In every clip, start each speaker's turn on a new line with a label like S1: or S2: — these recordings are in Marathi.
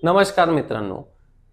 S1: नमस्कार मित्रांनो,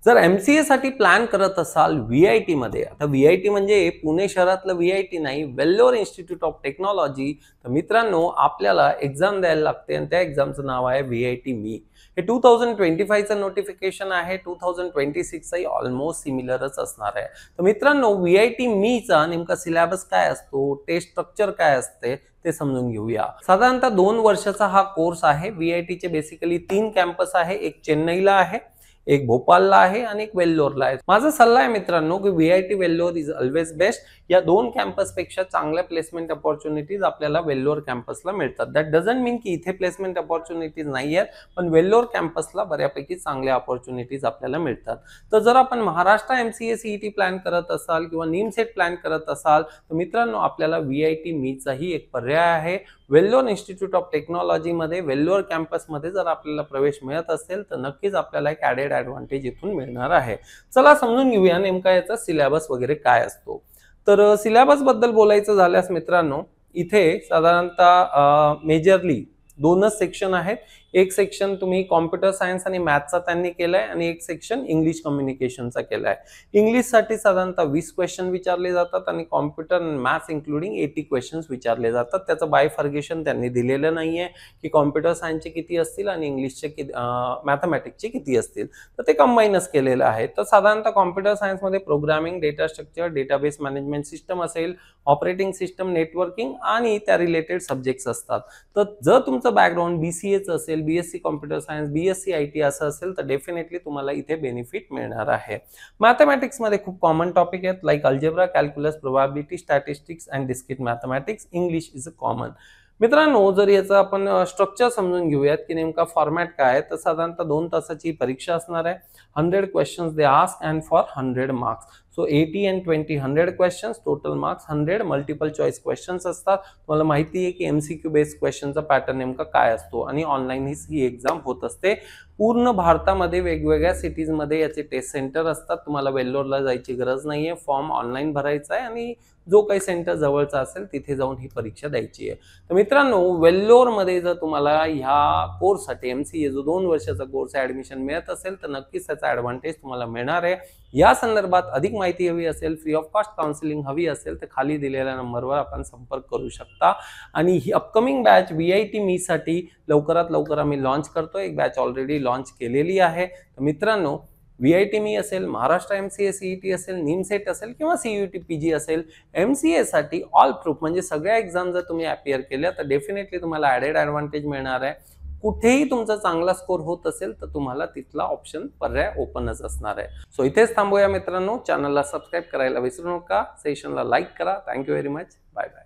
S1: जर MCA साठी प्लॅन करत असाल VIT मध्ये, आता VIT म्हणजे पुणे शहरातलं VIT नाही, वेल्लोर इन्स्टिट्यूट ऑफ टेक्नॉलॉजी. तर मित्रांनो, आपल्याला एक्झाम द्यायला लागते आणि त्या एक्झामचं नाव आहे VIT मी. हे 2025चं नोटिफिकेशन आहे. 2026चाही ऑलमोस्ट सिमिलरच असणार आहे. तर मित्रांनो, VIT मीचा नेमका सिलेबस काय असतो, टेस्ट स्ट्रक्चर काय असते ते समजून घेऊया. साधारणतः 2 वर्षाचा हा कोर्स आहे. VITचे बेसिकली 3 कॅम्पस आहे. एक चेन्नईला आहे, एक भोपाळला आहे आणि एक वेल्लोरला आहे. माझा सल्ला आहे मित्रांनो की VIT Vellore is always best. या 2 कॅम्पस पेक्षा चांगल्या प्लेसमेंट अपॉर्च्युनिटीज आपल्याला वेल्लोर कॅम्पसला मिळतात. दॅट डझंट मीन की इथे प्लेसमेंट अपॉर्च्युनिटीज नाही आहेत, पण वेल्लोर कॅम्पसला बऱ्यापैकी चांगल्या अपॉर्च्युनिटीज आपल्याला मिळतात. तर जर आपण महाराष्ट्र MCA CET प्लॅन करत असाल किंवा NIMSET प्लॅन करत असाल तर मित्रांनो, आपल्याला VIT मीचाही एक पर्याय आहे. वेल्लोर इन्स्टिट्यूट ऑफ टेक्नॉलॉजी मध्ये, वेल्लोर कॅम्पस मध्ये जर आपल्याला प्रवेश मिळत असेल तर नक्कीच आपल्याला एक ॲडेड ॲडव्हान्टेज इथून मिळणार आहे. चला समजून घेऊया नेमका याचा सिलेबस वगैरे काय असतो. तर सिलेबस बद्दल बोलायचं झाल्यास मित्रांनो, इथे साधारणतः मेजरली 2च सेक्शन आहेत. एक सेक्शन तुम्ही कॉम्प्युटर सायन्स आणि मॅथचा त्यांनी केलाय आणि एक सेक्शन इंग्लिश कम्युनिकेशनचा केलाय. इंग्लिशसाठी साधारणतः 20 क्वेश्चन विचारले जातात आणि कॉम्प्युटर आणि मॅथ्स इन्क्लुडिंग 80 क्वेश्चन्स विचारले जातात. त्याचं बायफर्गेशन त्यांनी दिलेलं नाहीये की कॉम्प्युटर सायन्सचे किती असतील आणि इंग्लिशचे मॅथमॅटिक्सचे किती असतील, तर ते कंबाईनच केलेलं आहे. तर साधारणतः कॉम्प्युटर सायन्समध्ये programming, data structure, database management system असेल, ऑपरेटिंग सिस्टम, नेटवर्किंग आणि त्या रिलेटेड सब्जेक्ट्स असतात. तर जर तुमचं बॅकग्राऊंड BCAचं असेल, BSc computer science, BSc IT असं असेल तर डेफिनेटली तुम्हाला इथे बेनिफिट मिळणार आहे. मॅथमॅटिक्स मध्ये खूप कॉमन टॉपिक आहेत like algebra, calculus, probability, statistics and discrete mathematics. English is a common. मित्रांनो, जर याचं आपण स्ट्रक्चर समजून घेऊयात की नेमका फॉर्मॅट काय आहे, तर साधारणतः 2 तासाची परीक्षा असणार आहे. 100 questions they ask and for 100 marks. So 80 and 20 100 questions, total marks 100. Multiple choice questions असतात. तुम्हाला माहिती आहे की MCQ बेस्ड क्वेश्चनचा पॅटर्न नेमका काय असतो आणि ऑनलाईन ही एक्झाम होत असते. पूर्ण भारतामध्ये वेगवेगळ्या सिटीजमध्ये याचे टेस्ट सेंटर असतात. तुम्हाला वेल्लोरला जायची गरज नाहीये. फॉर्म ऑनलाईन भरायचा आहे आणि जो काही सेंटर जवळचा असेल तिथे जाऊन ही परीक्षा द्यायची आहे. तर मित्रांनो, वेल्लोरमध्ये जर तुम्हाला ह्या कोर्ससाठी MCA जो 2 वर्षाचा कोर्स आहे ऍडमिशन मिळत असेल तर नक्कीच त्याचा ऍडव्हान्टेज तुम्हाला मिळणार आहे. या संदर्भात अधिक माहिती हवी असेल, फ्री ऑफ कॉस्ट काउन्सिलिंग हवी असेल तर खाली दिलेल्या नंबरवर आपण संपर्क करू शकता. आणि ही अपकमिंग बॅच VIT मी साठी लवकरात लवकर आम्ही लॉन्च करतोय. एक बॅच ऑलरेडी लॉन्च केलेली आहे. तर मित्रांनो, VIT मी असेल, महाराष्ट्र MCA CET असेल, NIMSET असेल किंवा CUT PG असेल, MCA साठी ऑल प्रूफ म्हणजे सगळ्या एक्झाम जर तुम्ही अपियर केल्या तर डेफिनेटली तुम्हाला ॲडेड ॲडव्हान्टेज मिळणार आहे. कुठेही तुमचा चांगला स्कोर होत असेल तर तुम्हाला तिथला ऑप्शन पर्याय ओपनच असणार आहे. सो इथेच थांबूया मित्रांनो. चॅनलला सबस्क्राईब करायला विसरू नका. सेशनला लाईक करा. Thank you very much. Bye bye.